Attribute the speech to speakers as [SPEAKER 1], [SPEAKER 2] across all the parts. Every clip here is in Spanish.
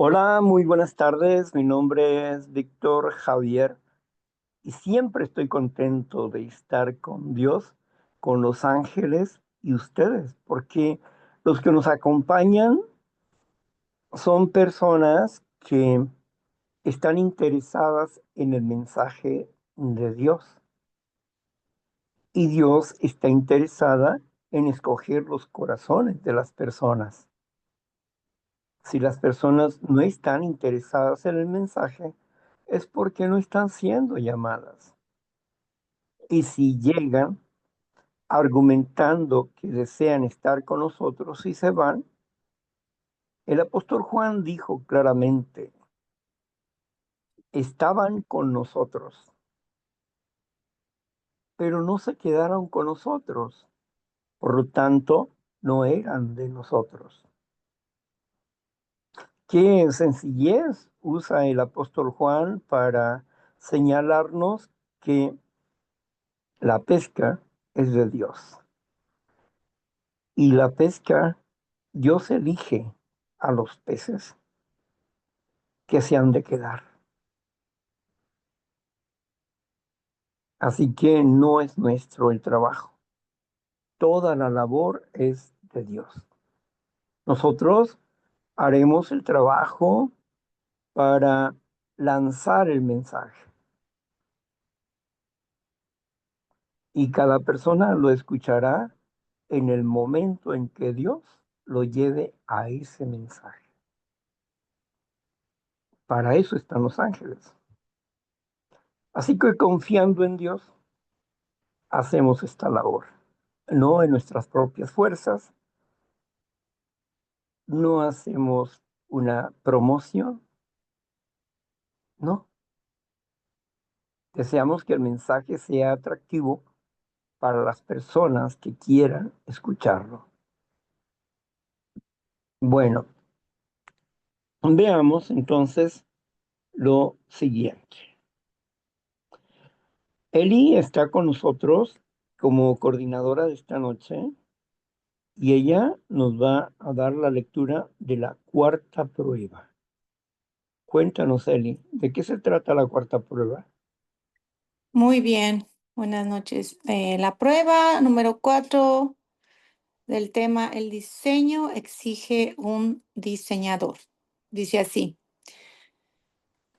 [SPEAKER 1] Hola, muy buenas tardes. Mi nombre es Víctor Javier y siempre estoy contento de estar con Dios, con los ángeles y ustedes, porque los que nos acompañan son personas que están interesadas en el mensaje de Dios y Dios está interesada en escoger los corazones de las personas. Si las personas no están interesadas en el mensaje, es porque no están siendo llamadas. Y si llegan argumentando que desean estar con nosotros y se van, el apóstol Juan dijo claramente, estaban con nosotros, pero no se quedaron con nosotros. Por lo tanto, no eran de nosotros. Qué sencillez usa el apóstol Juan para señalarnos que la pesca es de Dios. Y la pesca, Dios elige a los peces que se han de quedar. Así que no es nuestro el trabajo. Toda la labor es de Dios. Nosotros haremos el trabajo para lanzar el mensaje. Y cada persona lo escuchará en el momento en que Dios lo lleve a ese mensaje. Para eso están los ángeles. Así que confiando en Dios, hacemos esta labor. No en nuestras propias fuerzas, no hacemos una promoción, no. Deseamos que el mensaje sea atractivo para las personas que quieran escucharlo. Bueno, veamos entonces lo siguiente. Eli está con nosotros como coordinadora de esta noche y ella nos va a dar la lectura de la cuarta prueba. Cuéntanos, Eli, ¿de qué se trata la cuarta prueba?
[SPEAKER 2] Muy bien, buenas noches. La prueba número 4 del tema, el diseño exige un diseñador. Dice así,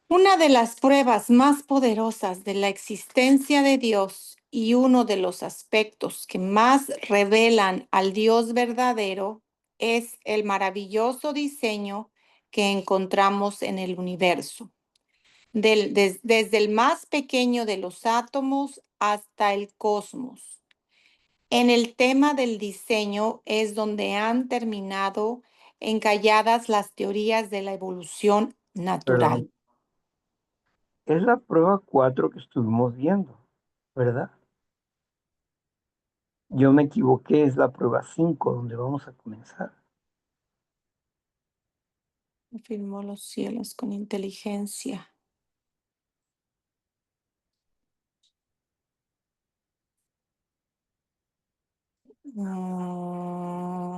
[SPEAKER 2] una de las pruebas más poderosas de la existencia de Dios y uno de los aspectos que más revelan al Dios verdadero es el maravilloso diseño que encontramos en el universo. Desde el más pequeño de los átomos hasta el cosmos. En el tema del diseño es donde han terminado encalladas las teorías de la evolución
[SPEAKER 1] Perdón,
[SPEAKER 2] natural.
[SPEAKER 1] es la prueba 4 que estuvimos viendo, ¿verdad? Yo me equivoqué, es la prueba 5 donde vamos a comenzar.
[SPEAKER 2] Afirmó los cielos con inteligencia.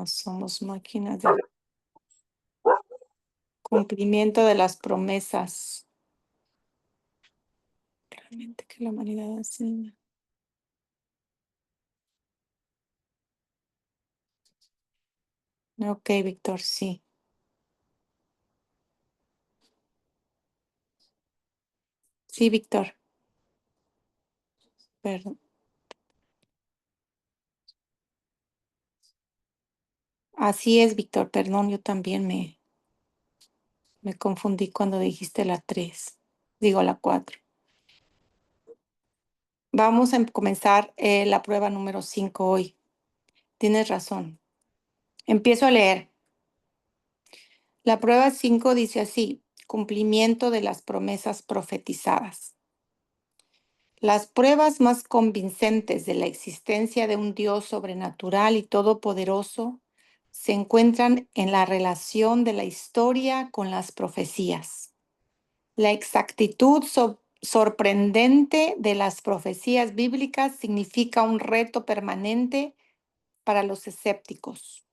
[SPEAKER 2] Somos máquinas de cumplimiento de las promesas. Realmente que la humanidad así. Ok, Víctor, sí. Sí, Víctor. Perdón. Así es, Víctor. Perdón, yo también me confundí cuando dijiste la 3. Digo la 4. Vamos a comenzar la prueba número 5 hoy. Tienes razón. Empiezo a leer. La prueba 5 dice así, cumplimiento de las promesas profetizadas. Las pruebas más convincentes de la existencia de un Dios sobrenatural y todopoderoso se encuentran en la relación de la historia con las profecías. La exactitud sorprendente de las profecías bíblicas significa un reto permanente para los escépticos.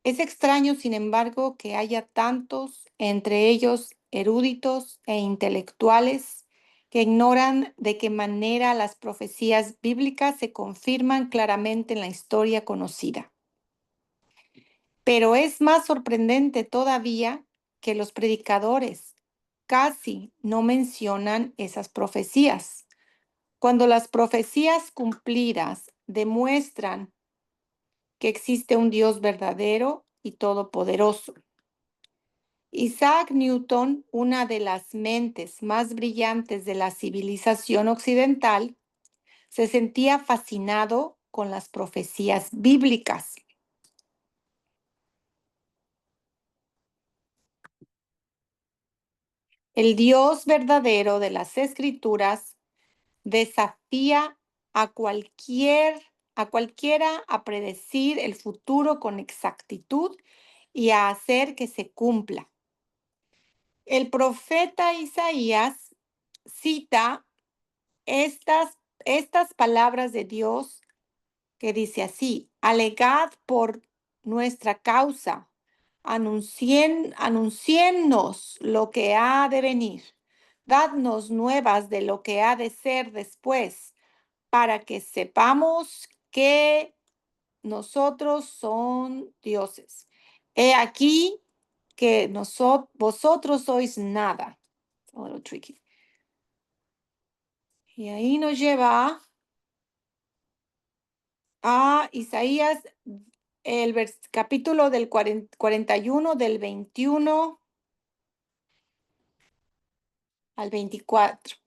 [SPEAKER 2] Es extraño, sin embargo, que haya tantos, entre ellos eruditos e intelectuales, que ignoran de qué manera las profecías bíblicas se confirman claramente en la historia conocida. Pero es más sorprendente todavía que los predicadores casi no mencionan esas profecías, cuando las profecías cumplidas demuestran que existe un Dios verdadero y todopoderoso. Isaac Newton, una de las mentes más brillantes de la civilización occidental, se sentía fascinado con las profecías bíblicas. El Dios verdadero de las Escrituras desafía a a cualquiera a predecir el futuro con exactitud y a hacer que se cumpla. El profeta Isaías cita estas palabras de Dios que dice así: alegad por nuestra causa, anunciennos lo que ha de venir, dadnos nuevas de lo que ha de ser después, para que sepamos que nosotros son dioses. He aquí que vosotros sois nada. It's a little tricky. Y ahí nos lleva a Isaías, el capítulo del 41, del 21 al 24.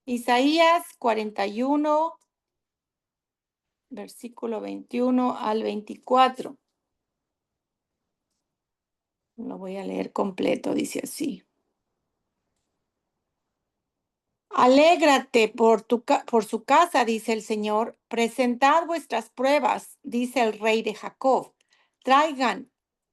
[SPEAKER 2] Isaías 41, versículo 21 al 24. Lo voy a leer completo, dice así. Alégrate por su casa, dice el Señor. Presentad vuestras pruebas, dice el Rey de Jacob. Traigan,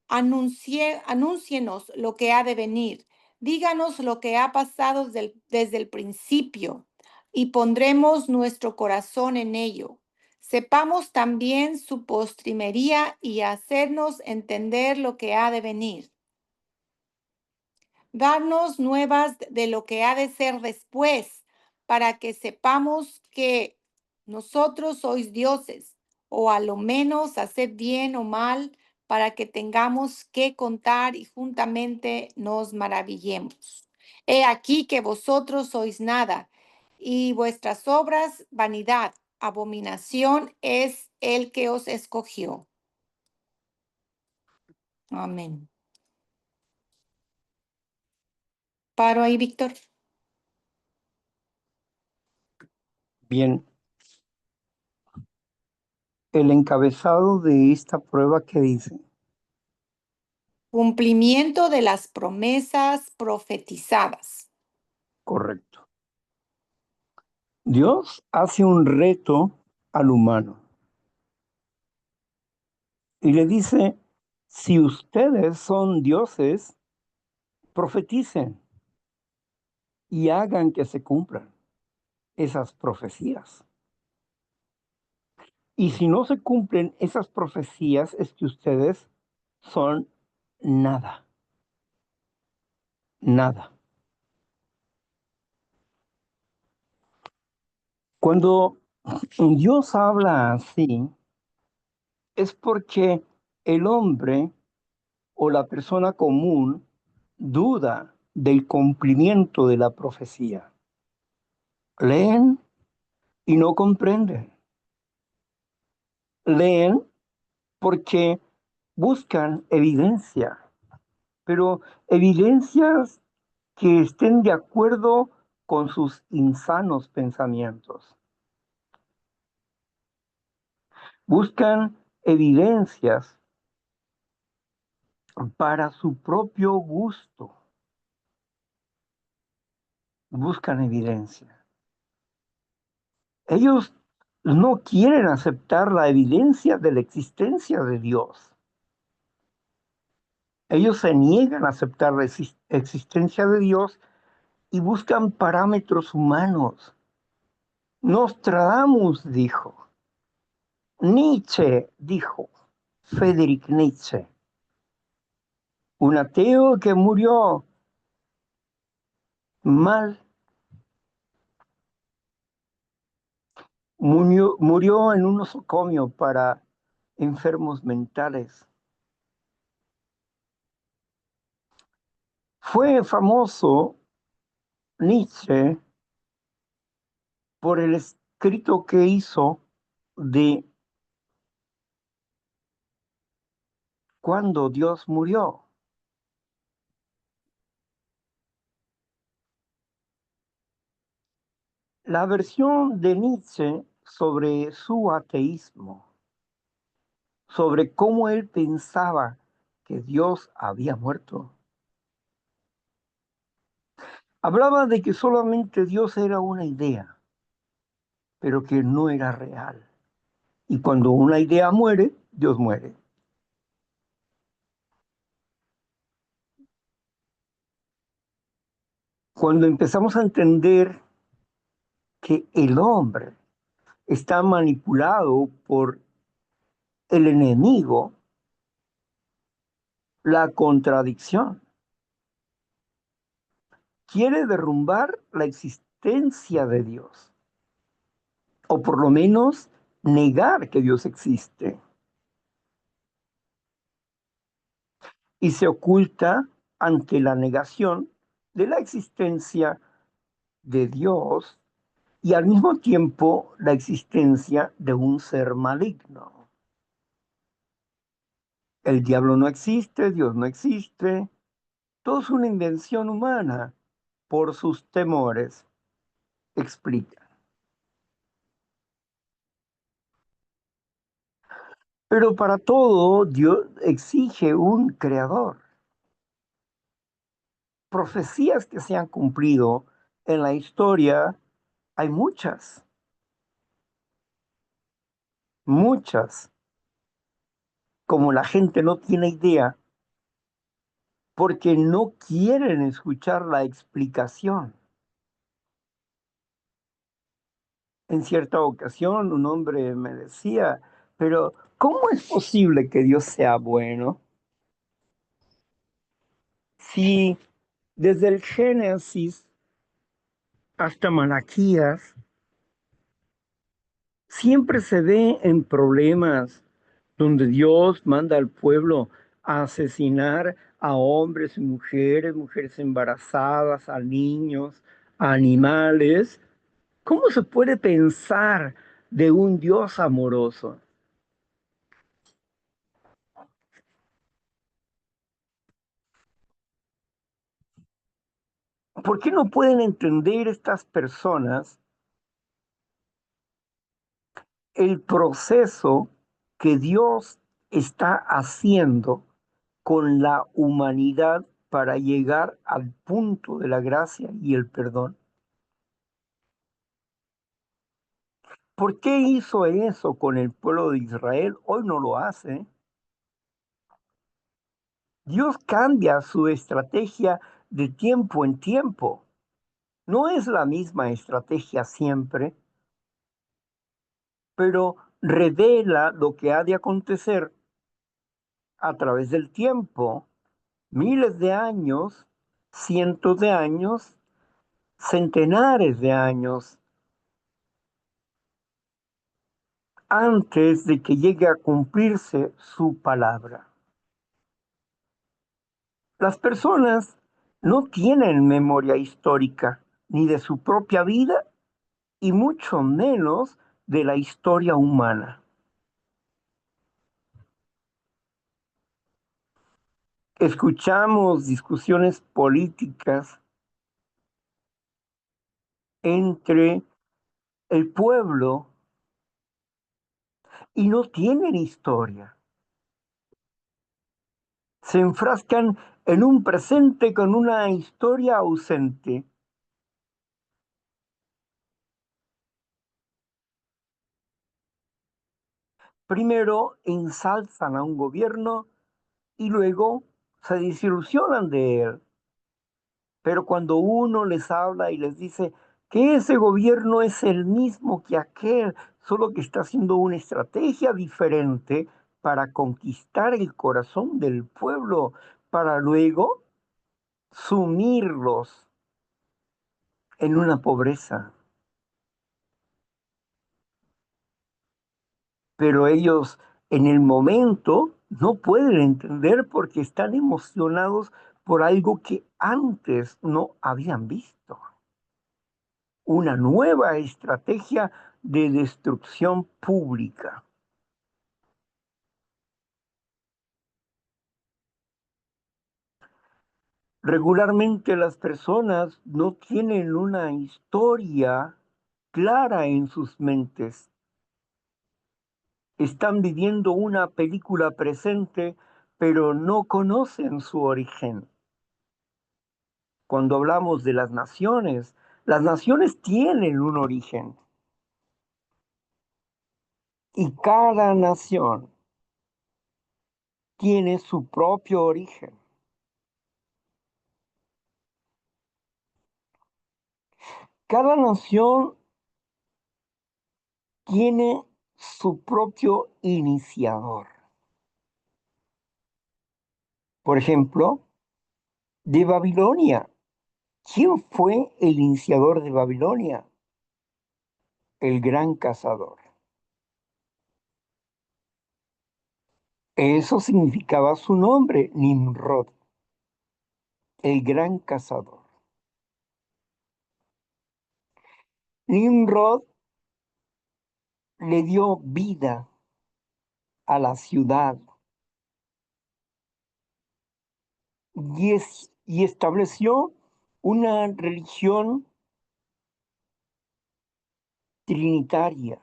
[SPEAKER 2] anúncienos lo que ha de venir. Díganos lo que ha pasado desde el principio y pondremos nuestro corazón en ello. Sepamos también su postrimería y hacernos entender lo que ha de venir. Darnos nuevas de lo que ha de ser después, para que sepamos que nosotros sois dioses, o a lo menos haced bien o mal, para que tengamos que contar y juntamente nos maravillemos. He aquí que vosotros sois nada, y vuestras obras vanidad, abominación es el que os escogió. Amén. Paro ahí, Víctor.
[SPEAKER 1] Bien, el encabezado de esta prueba que dice,
[SPEAKER 2] Cumplimiento de las promesas profetizadas.
[SPEAKER 1] correcto. Dios hace un reto al humano y le dice, si ustedes son dioses, profeticen y hagan que se cumplan esas profecías. Y si no se cumplen esas profecías, es que ustedes son nada, nada. Cuando Dios habla así, es porque el hombre o la persona común duda del cumplimiento de la profecía. Leen y no comprenden. Leen porque buscan evidencia, pero evidencias que estén de acuerdo con sus insanos pensamientos. Buscan evidencias para su propio gusto. Buscan evidencia. Ellos no quieren aceptar la evidencia de la existencia de Dios. Ellos se niegan a aceptar la existencia de Dios y buscan parámetros humanos. Nostradamus dijo, Nietzsche dijo, Friedrich Nietzsche, un ateo que murió mal, murió en un nosocomio para enfermos mentales. Fue famoso Nietzsche por el escrito que hizo de cuando Dios murió. La versión de Nietzsche sobre su ateísmo, sobre cómo él pensaba que Dios había muerto. Hablaba de que solamente Dios era una idea, pero que no era real. Y cuando una idea muere, Dios muere. Cuando empezamos a entender que el hombre está manipulado por el enemigo, la contradicción, quiere derrumbar la existencia de Dios, o por lo menos negar que Dios existe, y se oculta ante la negación de la existencia de Dios y al mismo tiempo la existencia de un ser maligno. El diablo no existe, Dios no existe, todo es una invención humana por sus temores, explica. Pero para todo, Dios exige un creador. Profecías que se han cumplido en la historia, hay muchas, muchas. Como la gente no tiene idea, porque no quieren escuchar la explicación. En cierta ocasión un hombre me decía, pero ¿cómo es posible que Dios sea bueno si desde el Génesis hasta Malaquías siempre se ve en problemas donde Dios manda al pueblo a asesinar a hombres y mujeres, mujeres embarazadas, a niños, a animales? ¿Cómo se puede pensar de un Dios amoroso? ¿Por qué no pueden entender estas personas el proceso que Dios está haciendo con la humanidad para llegar al punto de la gracia y el perdón? ¿Por qué hizo eso con el pueblo de Israel? Hoy no lo hace. Dios cambia su estrategia de tiempo en tiempo. No es la misma estrategia siempre, pero revela lo que ha de acontecer a través del tiempo, miles de años, cientos de años, centenares de años, antes de que llegue a cumplirse su palabra. Las personas no tienen memoria histórica ni de su propia vida y mucho menos de la historia humana. Escuchamos discusiones políticas entre el pueblo y no tienen historia. Se enfrascan en un presente con una historia ausente. Primero ensalzan a un gobierno y luego se desilusionan de él. Pero cuando uno les habla y les dice que ese gobierno es el mismo que aquel, solo que está haciendo una estrategia diferente para conquistar el corazón del pueblo, para luego sumirlos en una pobreza. Pero ellos en el momento no pueden entender porque están emocionados por algo que antes no habían visto. Una nueva estrategia de destrucción pública. Regularmente las personas no tienen una historia clara en sus mentes. Están viviendo una película presente, pero no conocen su origen. Cuando hablamos de las naciones tienen un origen y cada nación tiene su propio origen. Cada nación tiene su propio iniciador. Por ejemplo, de Babilonia. ¿Quién fue el iniciador de Babilonia? El gran cazador. Eso significaba su nombre, Nimrod, el gran cazador. Nimrod le dio vida a la ciudad y estableció una religión trinitaria,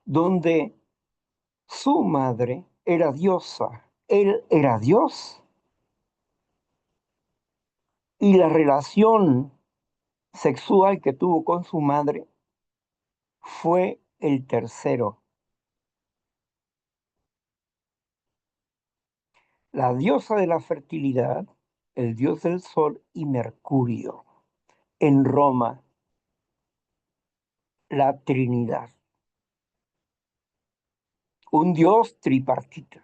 [SPEAKER 1] donde su madre era diosa, él era Dios, y la relación sexual que tuvo con su madre fue el tercero. La diosa de la fertilidad, el dios del sol y Mercurio. En Roma, la Trinidad, un dios tripartita.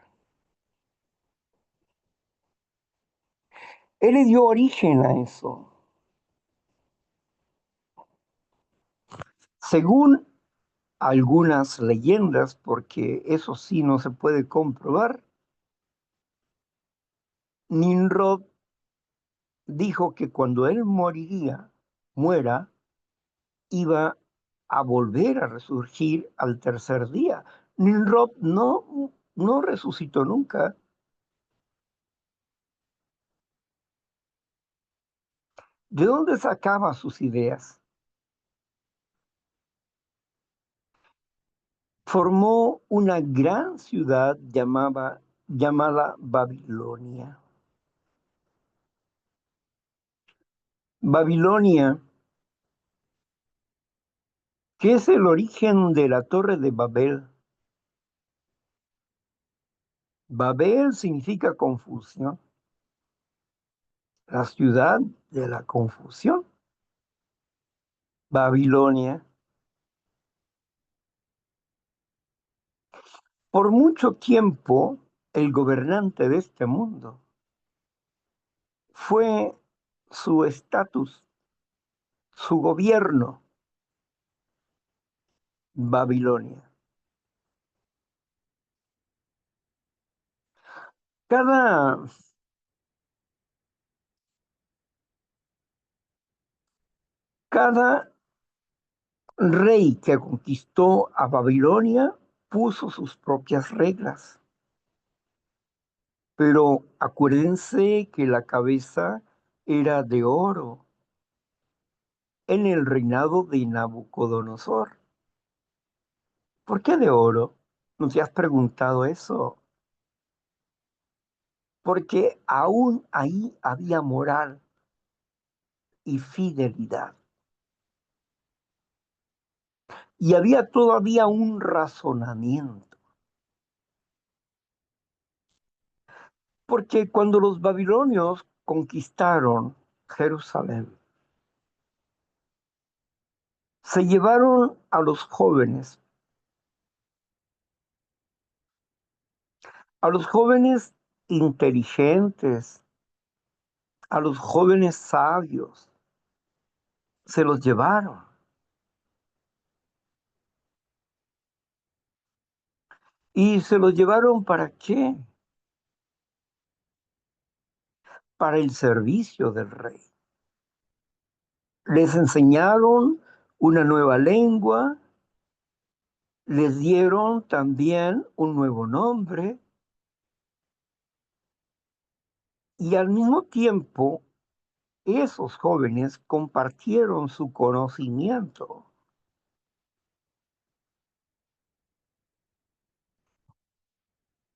[SPEAKER 1] Él le dio origen a eso. Según algunas leyendas, porque eso sí no se puede comprobar, Nimrod dijo que cuando él muera, iba a volver a resurgir al tercer día. Nimrod no resucitó nunca. ¿De dónde sacaba sus ideas? Formó una gran ciudad llamada Babilonia. Babilonia, que es el origen de la Torre de Babel. Babel significa confusión, la ciudad de la confusión. Babilonia. Por mucho tiempo, el gobernante de este mundo fue su estatus, su gobierno, Babilonia. Cada, cada rey que conquistó a Babilonia puso sus propias reglas, pero acuérdense que la cabeza era de oro en el reinado de Nabucodonosor. ¿Por qué de oro? ¿No te has preguntado eso? Porque aún ahí había moral y fidelidad. Y había todavía un razonamiento. Porque cuando los babilonios conquistaron Jerusalén, se llevaron a los jóvenes A los jóvenes inteligentes, a los jóvenes sabios, se los llevaron. ¿Y se los llevaron para qué? Para el servicio del rey. Les enseñaron una nueva lengua, les dieron también un nuevo nombre y al mismo tiempo esos jóvenes compartieron su conocimiento.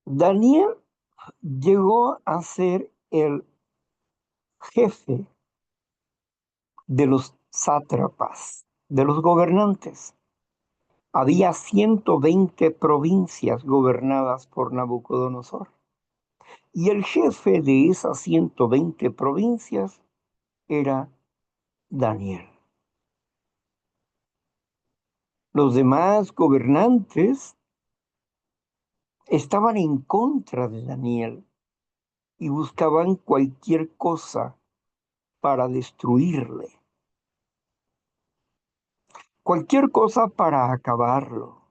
[SPEAKER 1] Daniel llegó a ser el jefe de los sátrapas, de los gobernantes. Había 120 provincias gobernadas por Nabucodonosor. Y el jefe de esas 120 provincias era Daniel. Los demás gobernantes estaban en contra de Daniel y buscaban cualquier cosa para destruirle, cualquier cosa para acabarlo.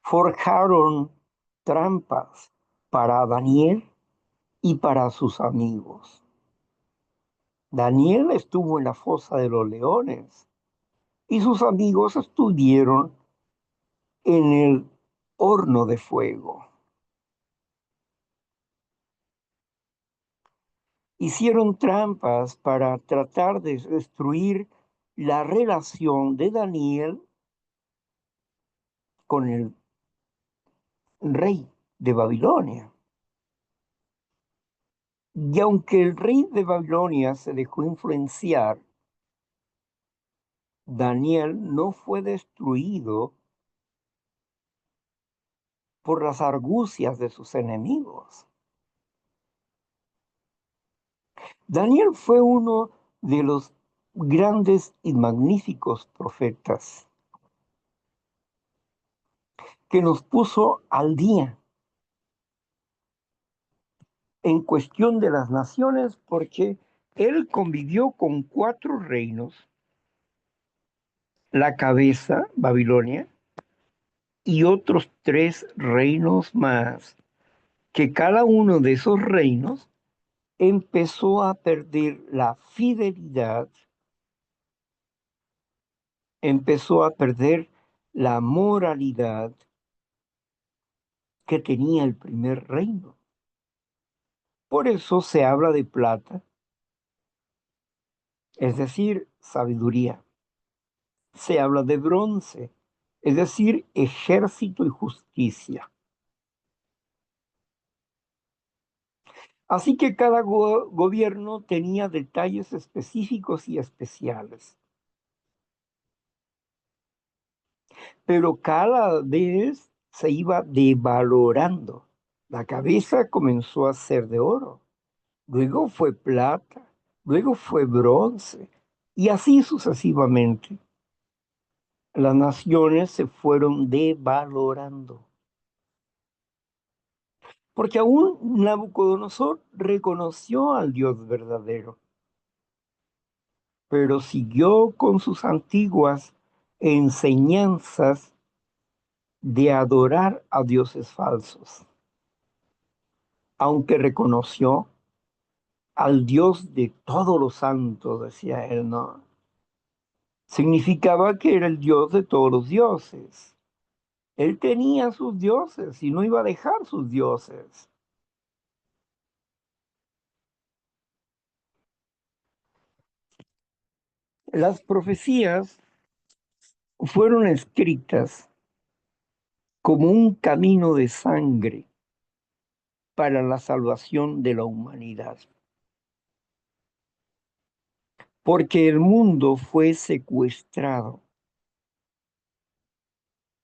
[SPEAKER 1] Forjaron trampas para Daniel y para sus amigos. Daniel estuvo en la fosa de los leones y sus amigos estuvieron en el horno de fuego. Hicieron trampas para tratar de destruir la relación de Daniel con el rey de Babilonia. Y aunque el rey de Babilonia se dejó influenciar, Daniel no fue destruido por las argucias de sus enemigos. Daniel fue uno de los grandes y magníficos profetas que nos puso al día en cuestión de las naciones porque él convivió con 4 reinos, la cabeza, Babilonia, y otros 3 reinos más, que cada uno de esos reinos empezó a perder la fidelidad, empezó a perder la moralidad que tenía el primer reino. Por eso se habla de plata, es decir, sabiduría. Se habla de bronce, es decir, ejército y justicia. Así que cada gobierno tenía detalles específicos y especiales, pero cada vez se iba devalorando. La cabeza comenzó a ser de oro, luego fue plata, luego fue bronce, y así sucesivamente. Las naciones se fueron devalorando, porque aún Nabucodonosor reconoció al Dios verdadero, pero siguió con sus antiguas enseñanzas de adorar a dioses falsos, aunque reconoció al Dios de todos los santos, decía él, ¿no? Significaba que era el Dios de todos los dioses. Él tenía sus dioses y no iba a dejar sus dioses. Las profecías fueron escritas como un camino de sangre para la salvación de la humanidad, porque el mundo fue secuestrado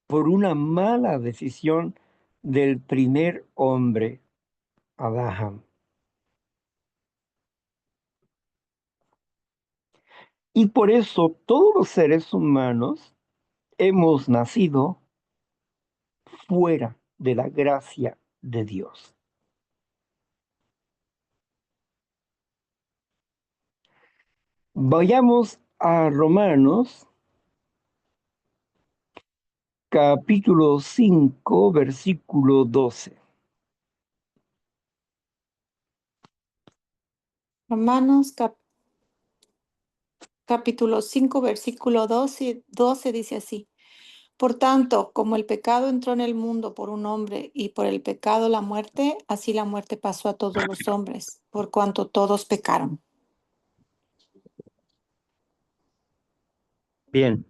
[SPEAKER 1] por una mala decisión del primer hombre, Adán. Y por eso todos los seres humanos hemos nacido fuera de la gracia de Dios. Vayamos a Romanos capítulo 5, versículo 12.
[SPEAKER 2] Romanos capítulo 5 versículo 12 dice así. Por tanto, como el pecado entró en el mundo por un hombre y por el pecado la muerte, así la muerte pasó a todos los hombres, por cuanto todos pecaron.
[SPEAKER 1] Bien,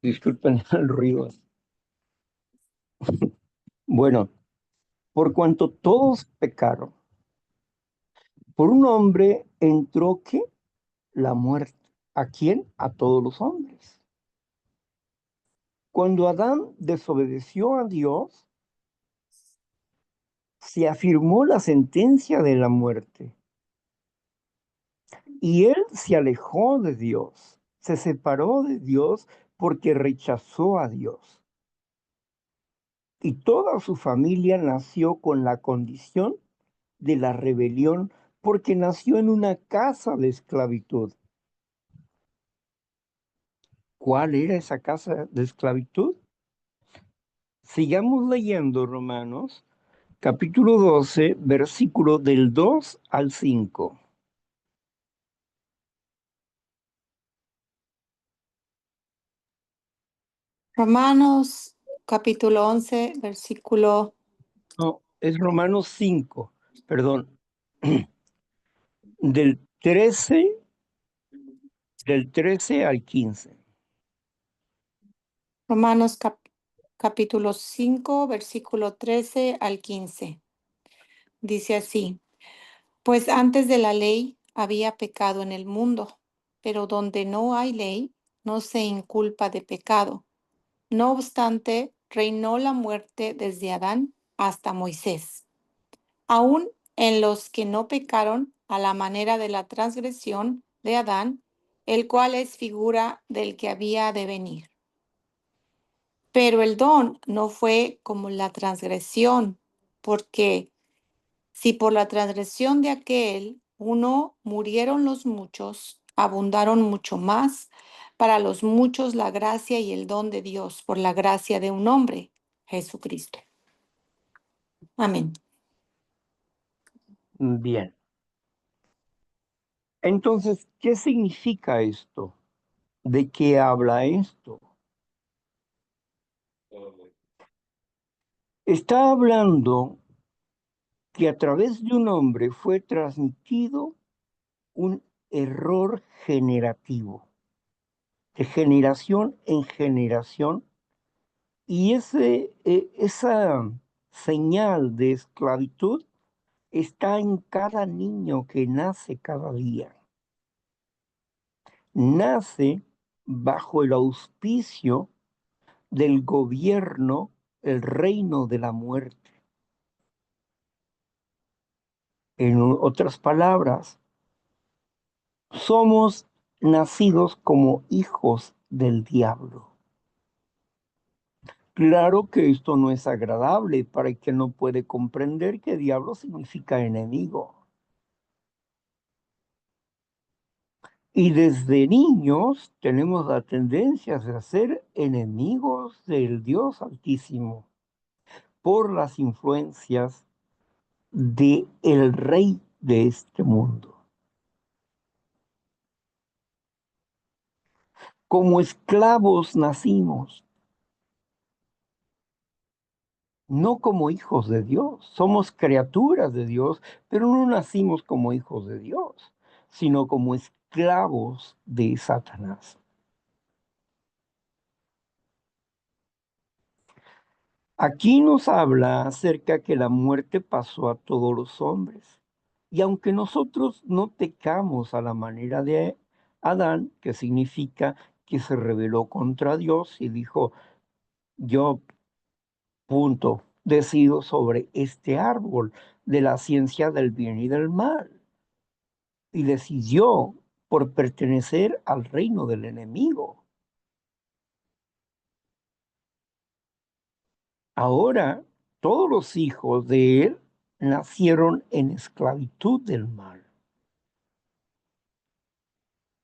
[SPEAKER 1] disculpen el ruido. Bueno, por cuanto todos pecaron, por un hombre entró ¿qué? La muerte. ¿A quién? A todos los hombres. Cuando Adán desobedeció a Dios, se afirmó la sentencia de la muerte y él se alejó de Dios, se separó de Dios porque rechazó a Dios. Y toda su familia nació con la condición de la rebelión porque nació en una casa de esclavitud. ¿Cuál era esa casa de esclavitud? Sigamos leyendo Romanos, capítulo 12, versículo del 2 al 5.
[SPEAKER 2] Romanos capítulo 11 versículo.
[SPEAKER 1] No, es Romanos 5, perdón, del 13, del 13 al 15.
[SPEAKER 2] Romanos capítulo 5 versículo 13 al 15. Dice así. Pues antes de la ley había pecado en el mundo, pero donde no hay ley, no se inculpa de pecado. No obstante, reinó la muerte desde Adán hasta Moisés, aun en los que no pecaron a la manera de la transgresión de Adán, el cual es figura del que había de venir. Pero el don no fue como la transgresión, porque si por la transgresión de aquel uno murieron los muchos, abundaron mucho más para los muchos la gracia y el don de Dios por la gracia de un hombre, Jesucristo. Amén.
[SPEAKER 1] Bien. Entonces, ¿qué significa esto? ¿De qué habla esto? Está hablando que a través de un hombre fue transmitido un error generativo, de generación en generación, y esa señal de esclavitud está en cada niño que nace cada día. Nace bajo el auspicio del gobierno, el reino de la muerte. En otras palabras, somos nacidos como hijos del diablo. Claro que esto no es agradable para el que no puede comprender que diablo significa enemigo. Y desde niños tenemos la tendencia de ser enemigos del Dios Altísimo por las influencias de el rey de este mundo. Como esclavos nacimos, no como hijos de Dios. Somos criaturas de Dios, pero no nacimos como hijos de Dios, sino como esclavos de Satanás. Aquí nos habla acerca que la muerte pasó a todos los hombres. Y aunque nosotros no pecamos a la manera de Adán, que significa que se rebeló contra Dios y dijo, yo, punto, decido sobre este árbol de la ciencia del bien y del mal. Y decidió por pertenecer al reino del enemigo. Ahora todos los hijos de él nacieron en esclavitud del mal,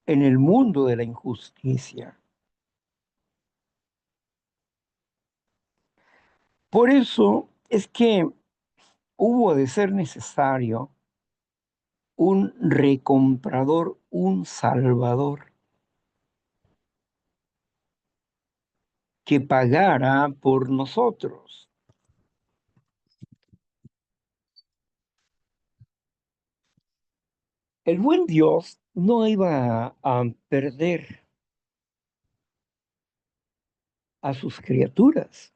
[SPEAKER 1] en el mundo de la injusticia. Por eso es que hubo de ser necesario un recomprador, un salvador, que pagara por nosotros. El buen Dios no iba a perder a sus criaturas,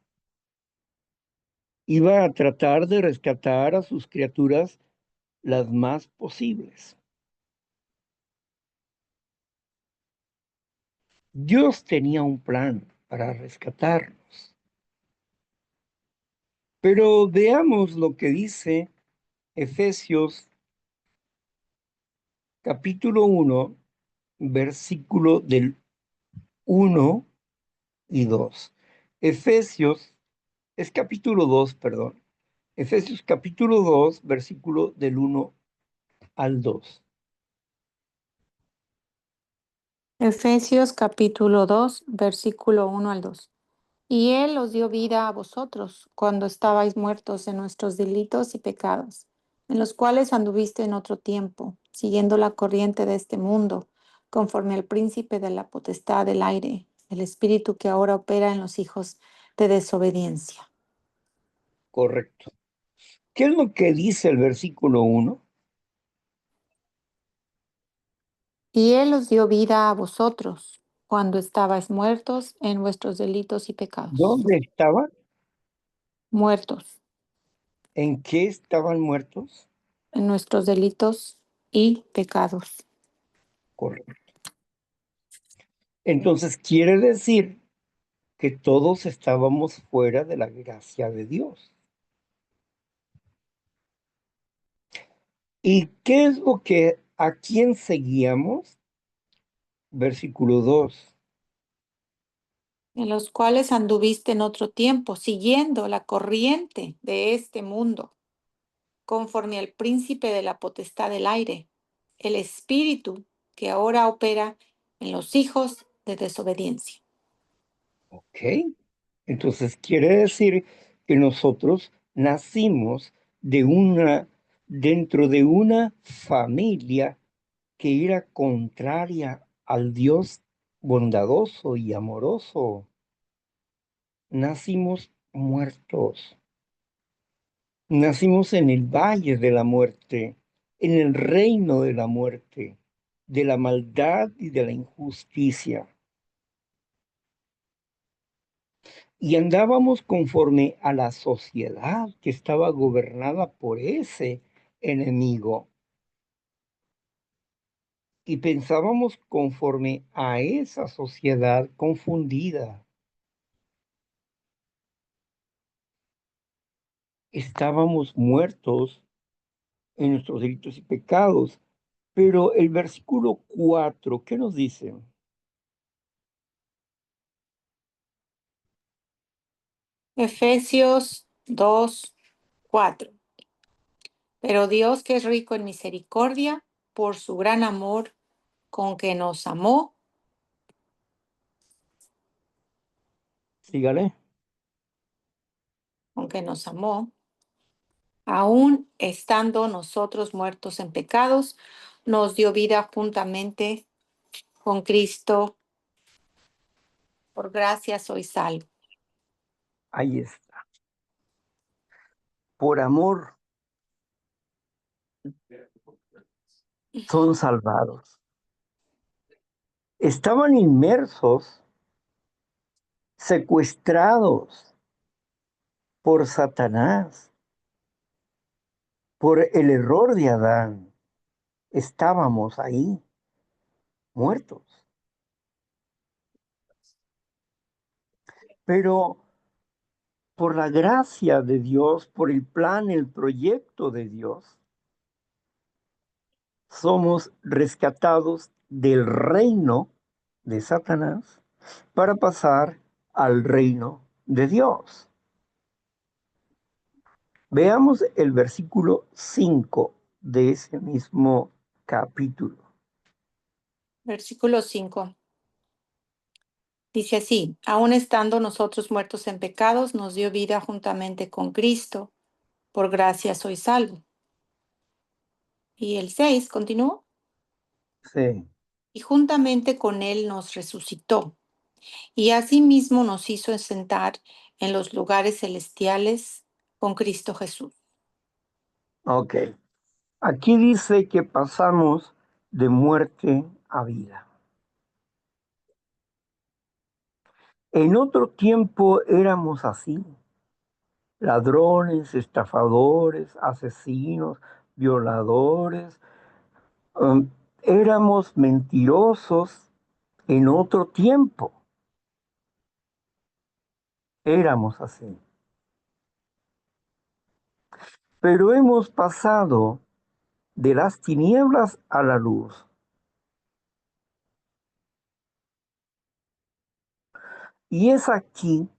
[SPEAKER 1] iba a tratar de rescatar a sus criaturas las más posibles. Dios tenía un plan para rescatarnos, pero veamos lo que dice Efesios capítulo 1, versículo del 1 y 2. Efesios es capítulo 2, perdón. Efesios capítulo 2, versículo del 1 al 2.
[SPEAKER 2] Efesios capítulo 2, versículo 1 al 2. Y Él os dio vida a vosotros cuando estabais muertos en nuestros delitos y pecados, en los cuales anduviste en otro tiempo, siguiendo la corriente de este mundo, conforme al príncipe de la potestad del aire, el espíritu que ahora opera en los hijos de desobediencia.
[SPEAKER 1] Correcto. ¿Qué es lo que dice el versículo 1?
[SPEAKER 2] Y Él os dio vida a vosotros cuando estabais muertos en vuestros delitos y pecados.
[SPEAKER 1] ¿Dónde estaban?
[SPEAKER 2] Muertos
[SPEAKER 1] ¿En qué estaban muertos?
[SPEAKER 2] en nuestros delitos y pecados.
[SPEAKER 1] Correcto. Entonces quiere decir que todos estábamos fuera de la gracia de Dios. ¿Y qué es lo que a quién seguíamos? Versículo 2.
[SPEAKER 2] En los cuales anduviste en otro tiempo, siguiendo la corriente de este mundo, conforme al príncipe de la potestad del aire, el espíritu que ahora opera en los hijos de desobediencia.
[SPEAKER 1] ¿Ok? Entonces quiere decir que nosotros nacimos dentro de una familia que era contraria al Dios bondadoso y amoroso. Nacimos muertos. Nacimos en el valle de la muerte, en el reino de la muerte, de la maldad y de la injusticia. Y andábamos conforme a la sociedad que estaba gobernada por ese enemigo. Y pensábamos conforme a esa sociedad confundida. Estábamos muertos en nuestros delitos y pecados. Pero el versículo 4, ¿qué nos dice?
[SPEAKER 2] Efesios 2:4. Pero Dios, que es rico en misericordia, por su gran amor con que nos amó,
[SPEAKER 1] Sígale.
[SPEAKER 2] con que nos amó, aun estando nosotros muertos en pecados, nos dio vida juntamente con Cristo. Por gracia soy salvo.
[SPEAKER 1] Ahí está. Por amor son salvados. Estaban inmersos, secuestrados por Satanás, por el error de Adán. Estábamos ahí, muertos. Pero por la gracia de Dios, por el plan, el proyecto de Dios, somos rescatados del reino de Satanás para pasar al reino de Dios. Veamos el versículo 5 de ese mismo capítulo.
[SPEAKER 2] Versículo 5. Dice así, aun estando nosotros muertos en pecados, nos dio vida juntamente con Cristo. Por gracia soy salvo. Y el 6 continuó.
[SPEAKER 1] Sí,
[SPEAKER 2] Y juntamente con Él nos resucitó. Y asimismo nos hizo sentar en los lugares celestiales con Cristo Jesús.
[SPEAKER 1] ok. Aquí dice que pasamos de muerte a vida. En otro tiempo éramos así, ladrones, estafadores, asesinos, violadores. um, Éramos mentirosos en otro tiempo. Éramos así. Pero hemos pasado de las tinieblas a la luz. Y es aquí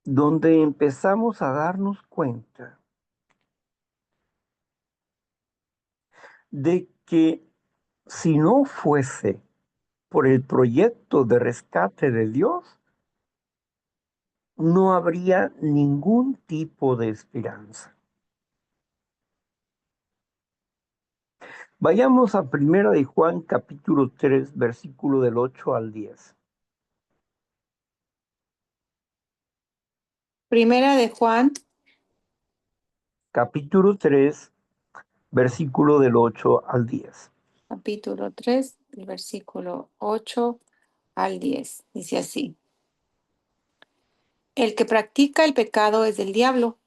[SPEAKER 1] donde empezamos a darnos cuenta de que si no fuese por el proyecto de rescate de Dios, no habría ningún tipo de esperanza. Vayamos a Primera de Juan capítulo 3 versículo del 8 al 10.
[SPEAKER 2] Primera de Juan,
[SPEAKER 1] Capítulo 3 versículo del 8 al 10.
[SPEAKER 2] capítulo 3, el versículo 8 al 10. Dice así, el que practica el pecado es del diablo,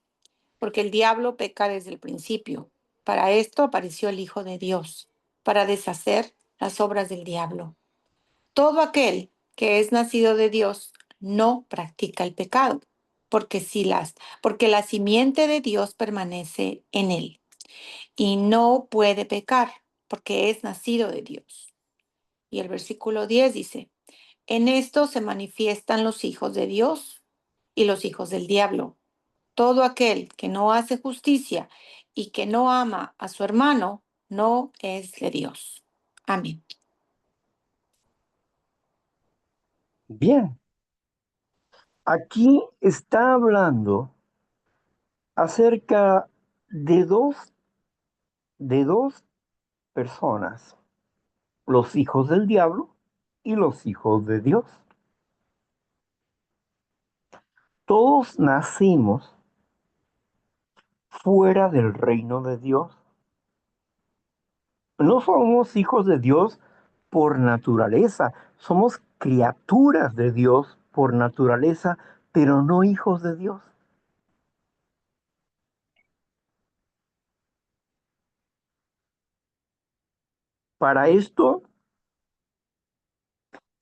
[SPEAKER 2] porque el diablo peca desde el principio. Para esto apareció el Hijo de Dios, para deshacer las obras del diablo. Todo aquel que es nacido de Dios no practica el pecado, porque la simiente de Dios permanece en él y no puede pecar, porque es nacido de Dios. Y el versículo 10 dice, en esto se manifiestan los hijos de Dios y los hijos del diablo. Todo aquel que no hace justicia y que no ama a su hermano, no es de Dios. Amén.
[SPEAKER 1] Bien, aquí está hablando acerca de dos personas, los hijos del diablo y los hijos de Dios. Todos nacimos fuera del reino de Dios. No somos hijos de Dios por naturaleza, somos criaturas de Dios por naturaleza, pero no hijos de Dios. Para esto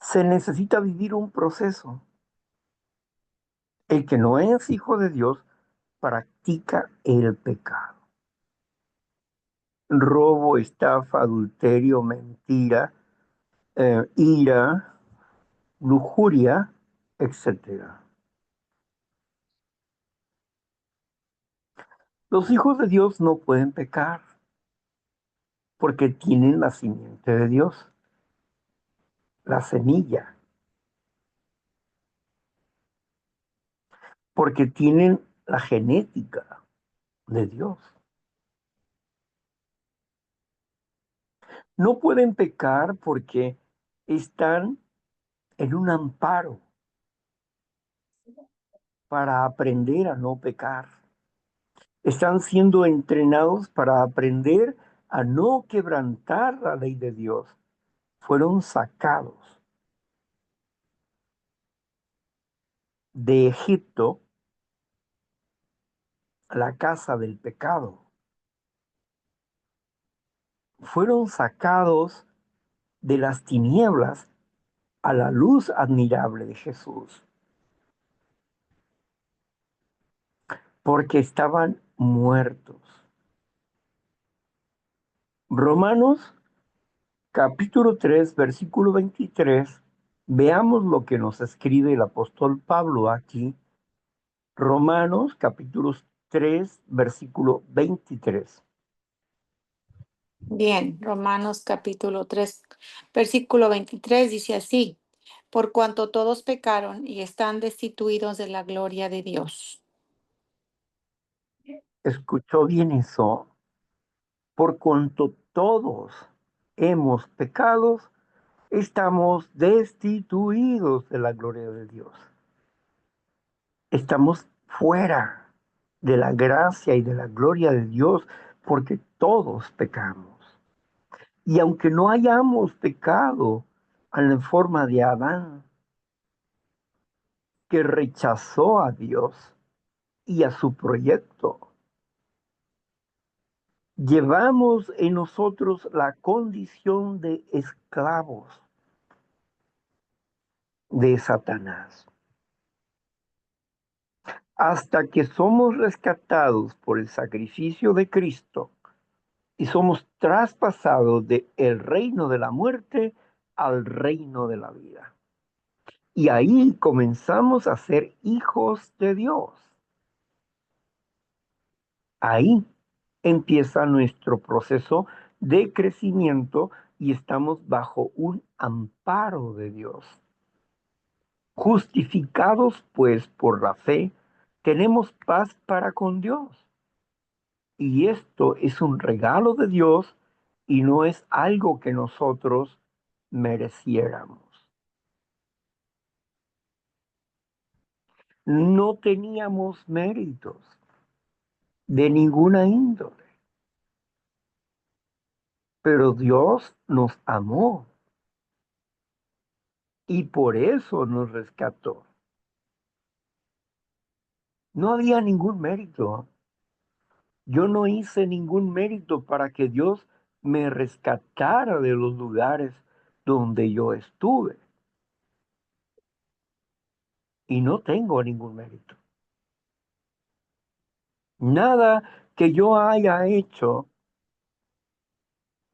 [SPEAKER 1] se necesita vivir un proceso. El que no es hijo de Dios practica el pecado. Robo, estafa, adulterio, mentira, ira, lujuria, etcétera. Los hijos de Dios no pueden pecar porque tienen la simiente de Dios, la semilla, porque tienen la genética de Dios. No pueden pecar porque están en un amparo para aprender a no pecar. Están siendo entrenados para aprender a no quebrantar la ley de Dios. Fueron sacados de Egipto a la casa del pecado. Fueron sacados de las tinieblas a la luz admirable de Jesús, porque estaban muertos. Romanos capítulo 3, versículo 23, veamos lo que nos escribe el apóstol Pablo aquí. Romanos, capítulo 3, versículo 23.
[SPEAKER 2] Bien, Romanos capítulo 3, versículo 23 dice así, por cuanto todos pecaron y están destituidos de la gloria de Dios.
[SPEAKER 1] ¿Escuchó bien eso? Por cuanto todos hemos pecado, estamos destituidos de la gloria de Dios. Estamos fuera de la gracia y de la gloria de Dios porque todos pecamos. Y aunque no hayamos pecado en la forma de Adán, que rechazó a Dios y a su proyecto, llevamos en nosotros la condición de esclavos de Satanás. Hasta que somos rescatados por el sacrificio de Cristo y somos traspasados del reino de la muerte al reino de la vida. Y ahí comenzamos a ser hijos de Dios. Ahí empieza nuestro proceso de crecimiento y estamos bajo un amparo de Dios. Justificados pues por la fe, tenemos paz para con Dios. Y esto es un regalo de Dios y no es algo que nosotros mereciéramos. No teníamos méritos de ninguna índole, pero Dios nos amó y por eso nos rescató. No había ningún mérito. Yo no hice ningún mérito para que Dios me rescatara de los lugares donde yo estuve. Y no tengo ningún mérito. Nada que yo haya hecho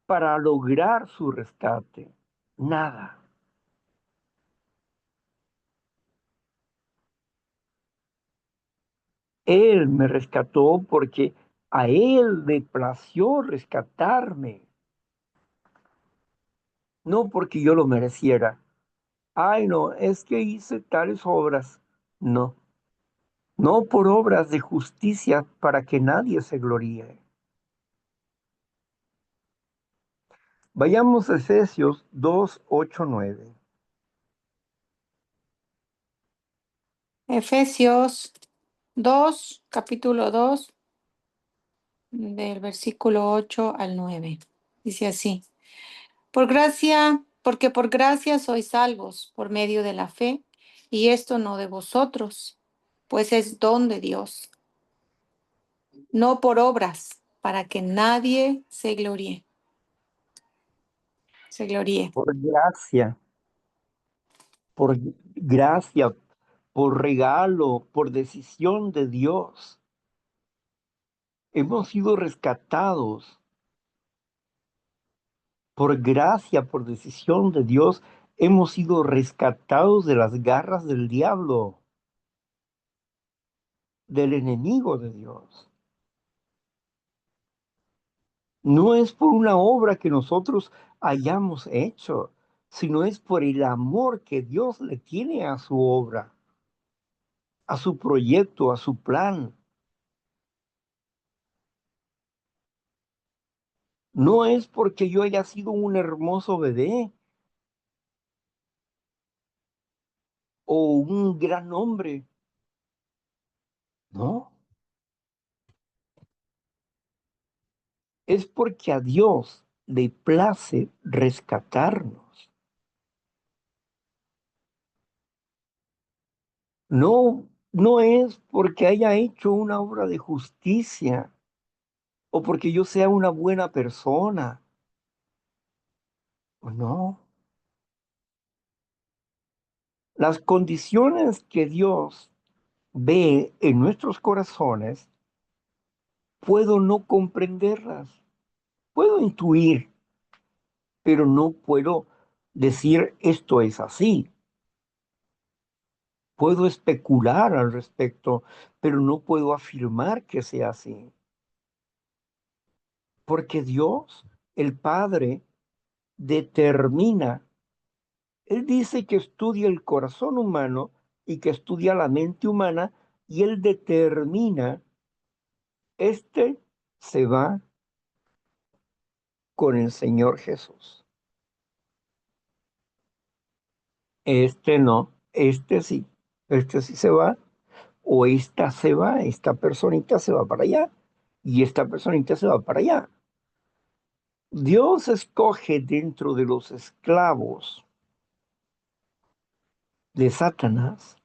[SPEAKER 1] para lograr su rescate. Nada. Él me rescató porque a Él le plació rescatarme, no porque yo lo mereciera. Ay, no, es que hice tales obras. No, no por obras de justicia para que nadie se gloríe. Vayamos a Efesios 2, 8, 9.
[SPEAKER 2] Efesios 2, capítulo 2, del versículo 8 al 9. Dice así, porque por gracia sois salvos por medio de la fe, y esto no de vosotros, pues es don de Dios, no por obras, para que nadie se gloríe.
[SPEAKER 1] Por gracia, por regalo, por decisión de Dios. Hemos sido rescatados por gracia, por decisión de Dios. Hemos sido rescatados de las garras del diablo, del enemigo de Dios. No es por una obra que nosotros hayamos hecho, sino es por el amor que Dios le tiene a su obra, a su proyecto, a su plan. No es porque yo haya sido un hermoso bebé o un gran hombre. No, es porque a Dios le place rescatarnos. No, no es porque haya hecho una obra de justicia o porque yo sea una buena persona. No, las condiciones que Dios ve en nuestros corazones, puedo no comprenderlas, puedo intuir, pero no puedo decir esto es así. Puedo especular al respecto, pero no puedo afirmar que sea así. Porque Dios, el Padre, determina. Él dice que estudia el corazón humano y que estudia la mente humana y él determina, este se va con el Señor Jesús. Este no, este sí se va, o esta se va, esta personita se va para allá, y esta personita se va para allá. Dios escoge dentro de los esclavos de Satanás,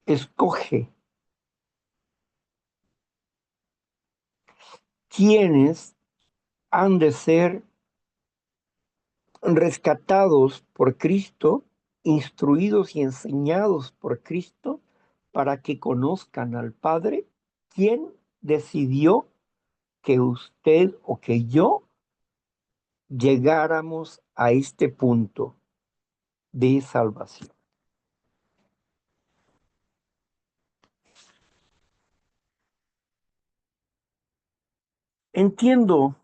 [SPEAKER 1] escoge quienes han de ser rescatados por Cristo, instruidos y enseñados por Cristo, para que conozcan al Padre, quien decidió que usted o que yo llegáramos a este punto de salvación. Entiendo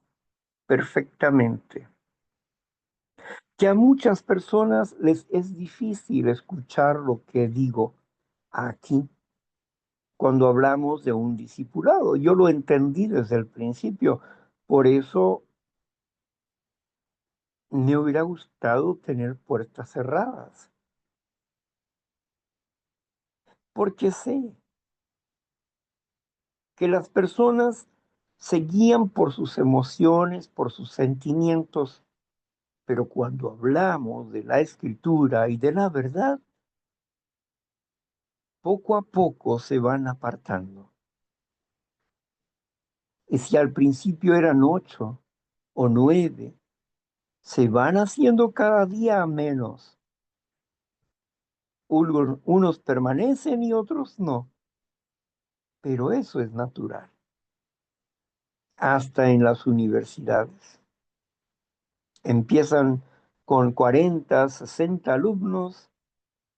[SPEAKER 1] perfectamente que a muchas personas les es difícil escuchar lo que digo aquí cuando hablamos de un discipulado. Yo lo entendí desde el principio. Por eso me hubiera gustado tener puertas cerradas, porque sé que las personas se guían por sus emociones, por sus sentimientos, pero cuando hablamos de la escritura y de la verdad, poco a poco se van apartando. Y si al principio eran 8 o 9, se van haciendo cada día menos. Unos permanecen y otros no, pero eso es natural. Hasta en las universidades. Empiezan con 40, 60 alumnos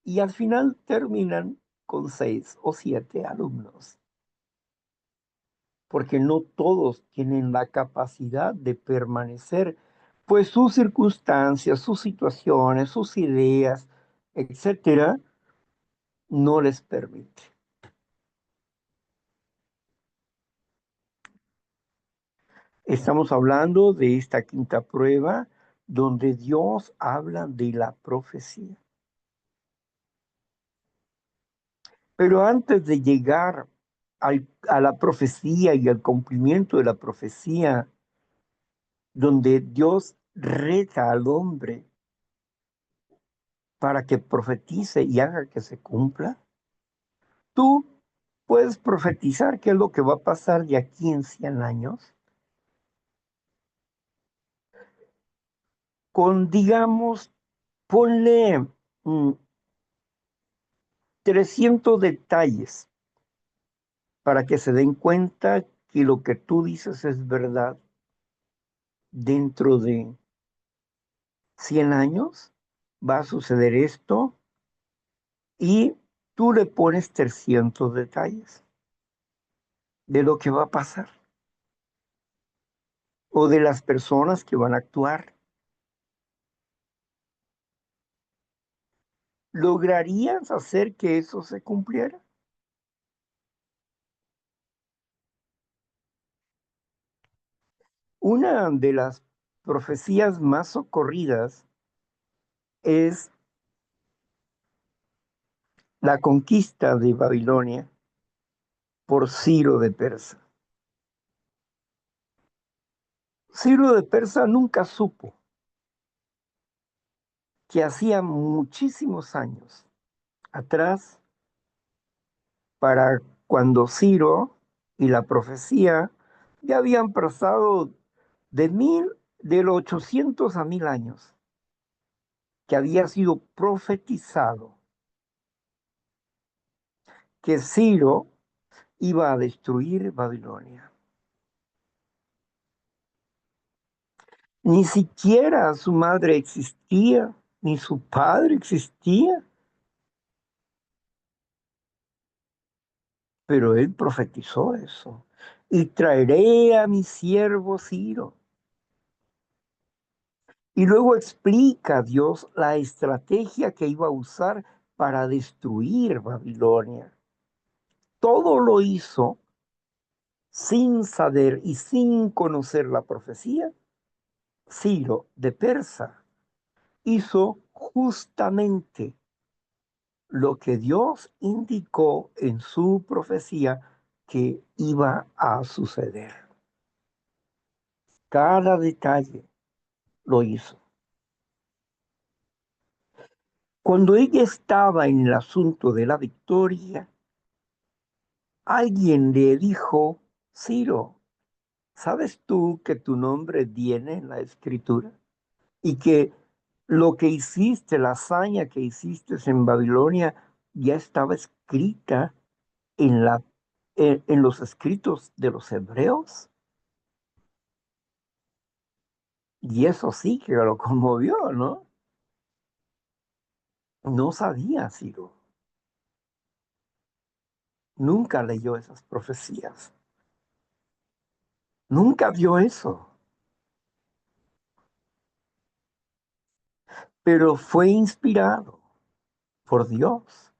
[SPEAKER 1] y al final terminan con 6 o 7 alumnos, porque no todos tienen la capacidad de permanecer, pues sus circunstancias, sus situaciones, sus ideas, etcétera, no les permite. Estamos hablando de esta quinta prueba donde Dios habla de la profecía. Pero antes de llegar a la profecía y al cumplimiento de la profecía, donde Dios reta al hombre para que profetice y haga que se cumpla, tú puedes profetizar qué es lo que va a pasar de aquí en 100 años, con, digamos, ponle 300 detalles para que se den cuenta que lo que tú dices es verdad dentro de 100 años. Va a suceder esto y tú le pones 300 detalles de lo que va a pasar o de las personas que van a actuar. ¿Lograrías hacer que eso se cumpliera? Una de las profecías más socorridas es la conquista de Babilonia por Ciro de Persa. Ciro de Persa nunca supo que hacía muchísimos años atrás, para cuando Ciro y la profecía ya habían pasado de los 800 a 1000 años, que había sido profetizado que Ciro iba a destruir Babilonia. Ni siquiera su madre existía, ni su padre existía, pero él profetizó eso. Y traeré a mi siervo Ciro. Y luego explica Dios la estrategia que iba a usar para destruir Babilonia. Todo lo hizo sin saber y sin conocer la profecía. Ciro de Persa hizo justamente lo que Dios indicó en su profecía que iba a suceder. Cada detalle lo hizo. Cuando ella estaba en el asunto de la victoria, alguien le dijo, Ciro, ¿sabes tú que tu nombre viene en la escritura? Y que lo que hiciste, la hazaña que hiciste en Babilonia, ya estaba escrita en en los escritos de los hebreos. Y eso sí que lo conmovió, ¿no? No sabía, Ciro. Nunca leyó esas profecías. Nunca vio eso. Pero fue inspirado por Dios,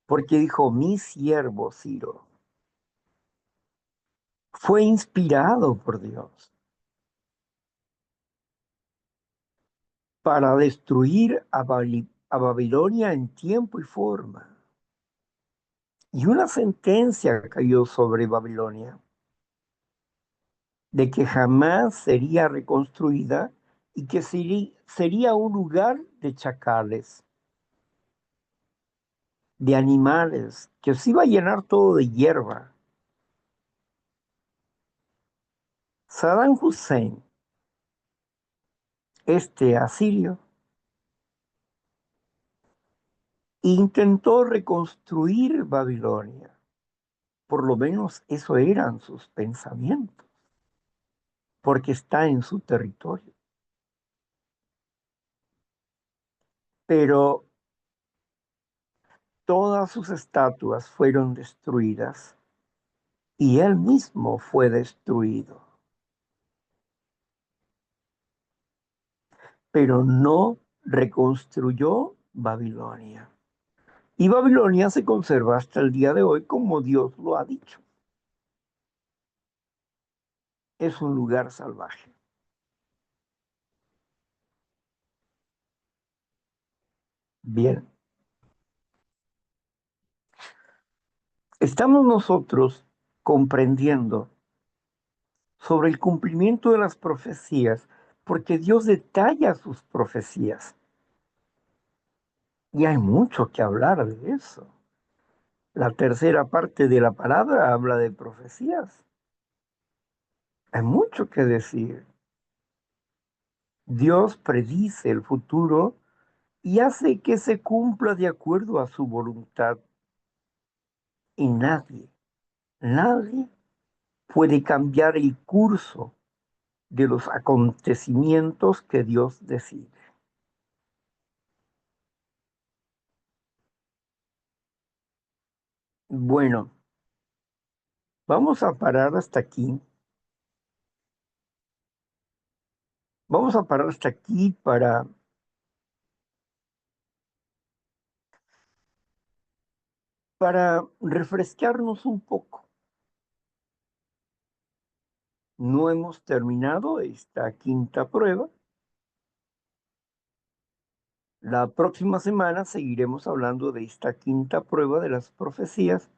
[SPEAKER 1] porque dijo, mi siervo Ciro. Fue inspirado por Dios para destruir a Babilonia en tiempo y forma. Y una sentencia cayó sobre Babilonia de que jamás sería reconstruida y que sería un lugar de chacales, de animales, que se iba a llenar todo de hierba. Saddam Hussein, este asirio, intentó reconstruir Babilonia. Por lo menos eso eran sus pensamientos, porque está en su territorio. Pero todas sus estatuas fueron destruidas y él mismo fue destruido. Pero no reconstruyó Babilonia. Y Babilonia se conserva hasta el día de hoy como Dios lo ha dicho. Es un lugar salvaje. Bien, estamos nosotros comprendiendo sobre el cumplimiento de las profecías, porque Dios detalla sus profecías. Y hay mucho que hablar de eso. La tercera parte de la palabra habla de profecías. Hay mucho que decir. Dios predice el futuro y hace que se cumpla de acuerdo a su voluntad. Y nadie puede cambiar el curso de los acontecimientos que Dios decide. Bueno, vamos a parar hasta aquí. Vamos a parar hasta aquí para refrescarnos un poco. No hemos terminado esta quinta prueba. La próxima semana seguiremos hablando de esta quinta prueba de las profecías,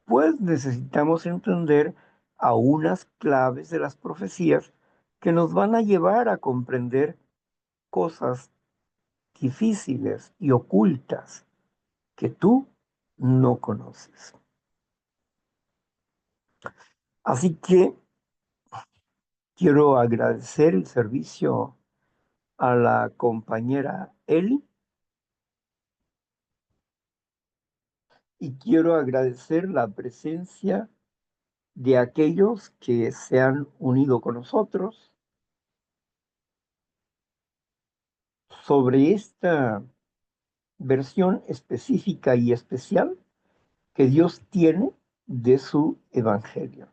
[SPEAKER 1] pues necesitamos entender a unas claves de las profecías que nos van a llevar a comprender cosas difíciles y ocultas que tú no conoces. Así que quiero agradecer el servicio a la compañera Eli y quiero agradecer la presencia de aquellos que se han unido con nosotros sobre esta versión específica y especial que Dios tiene de su evangelio.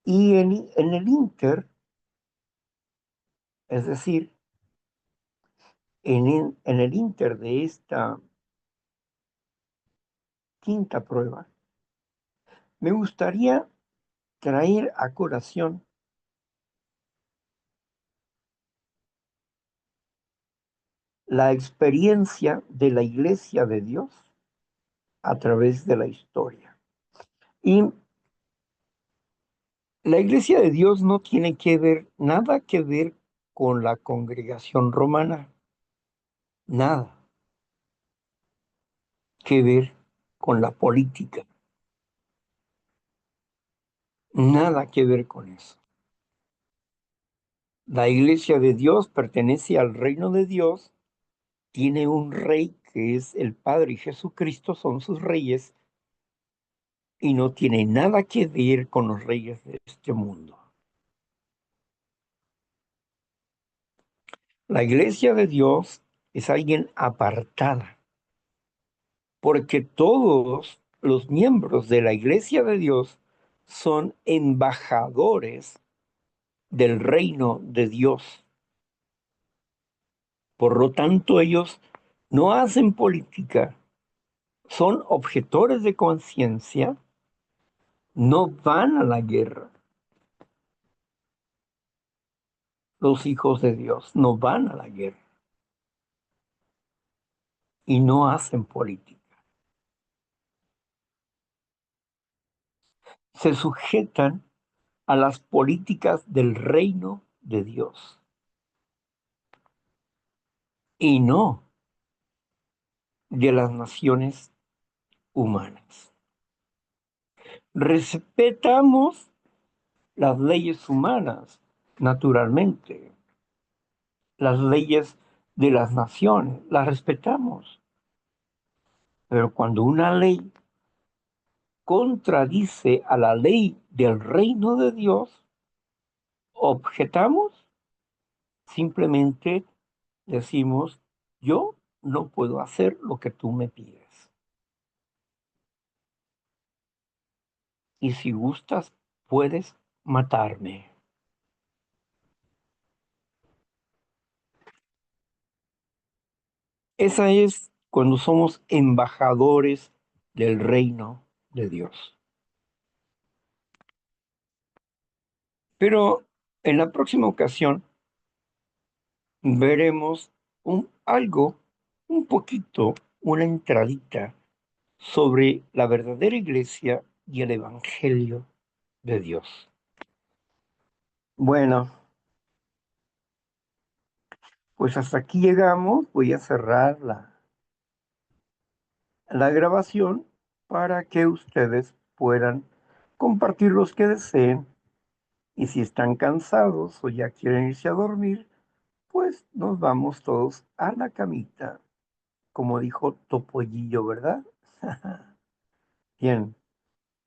[SPEAKER 1] Y en el Inter, es decir, en el Inter de esta quinta prueba, me gustaría traer a colación la experiencia de la Iglesia de Dios a través de la historia. Y la Iglesia de Dios no tiene que ver, nada que ver con la congregación romana, nada que ver con la política, nada que ver con eso. La Iglesia de Dios pertenece al reino de Dios, tiene un rey que es el Padre y Jesucristo, son sus reyes, y no tiene nada que ver con los reyes de este mundo. La Iglesia de Dios es alguien apartada, porque todos los miembros de la Iglesia de Dios son embajadores del reino de Dios. Por lo tanto, ellos no hacen política, son objetores de conciencia, no van a la guerra. Los hijos de Dios no van a la guerra y no hacen política. Se sujetan a las políticas del reino de Dios y no de las naciones humanas. Respetamos las leyes humanas, naturalmente, las leyes de las naciones, las respetamos, pero cuando una ley contradice a la ley del reino de Dios, objetamos, simplemente decimos, yo no puedo hacer lo que tú me pides. Y si gustas, puedes matarme. Esa es cuando somos embajadores del reino de Dios. Pero en la próxima ocasión veremos algo, un poquito, una entradita sobre la verdadera iglesia y el evangelio de Dios. Bueno, pues hasta aquí llegamos. Voy a cerrar la grabación para que ustedes puedan compartir los que deseen. Y si están cansados o ya quieren irse a dormir, pues nos vamos todos a la camita, como dijo Topollillo, ¿verdad? Bien,